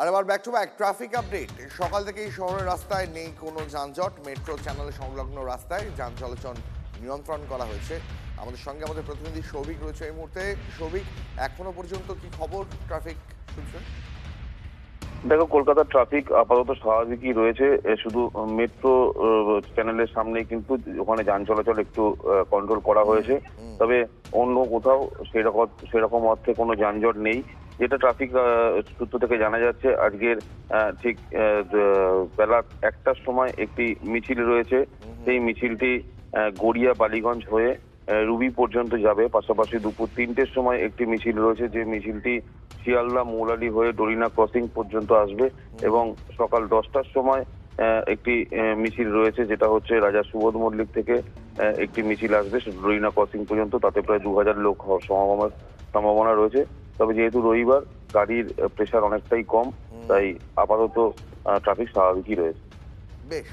আর আবার back to back traffic update. সকাল থেকেই শহরের রাস্তায় নেই কোনো যানজট। মেট্রো চ্যানেলে সংলগ্ন রাস্তায় যান চলাচল নিয়ন্ত্রণ করা হয়েছে। আমাদের সঙ্গে আমাদের প্রতিনিধি সৌভিক রয়েছে এই মুহূর্তে। সৌভিক, এখনো পর্যন্ত কি খবর ট্রাফিক সূত্রে? দেখো, কলকাতার ট্রাফিক আপাতত স্বাভাবিকই রয়েছে। শুধু মেট্রো চ্যানেলের সামনে কিন্তু ওখানে যান চলাচল একটু কন্ট্রোল করা হয়েছে। তবে অন্য কোথাও সেরকম অর্থে কোনো যানজট নেই। যেটা ট্রাফিক সূত্র থেকে জানা যাচ্ছে, আজকের ঠিক বেলা 1টার সময় একটি মিছিল রয়েছে। সেই মিছিলটি গড়িয়া বালিগঞ্জ হয়ে রুবি পর্যন্ত যাবে। পাশাপাশি দুপুর 3টের সময় একটি মিছিল রয়েছে, যে মিছিলটি শিয়ালদা মৌলালি হয়ে ডরিনা ক্রসিং পর্যন্ত আসবে। এবং সকাল 10টার সময় একটি মিছিল রয়েছে, যেটা হচ্ছে রাজা সুবোধ মল্লিক থেকে একটি মিছিল আসবে ডরিনা ক্রসিং পর্যন্ত। তাতে প্রায় 2000 লোক হওয়ার সম্ভাবনা রয়েছে। তবে যেহেতু রবিবার, গাড়ির প্রেসার অনেকটাই কম, তাই আপাতত ট্রাফিক স্বাভাবিকই রয়েছে। বেশ।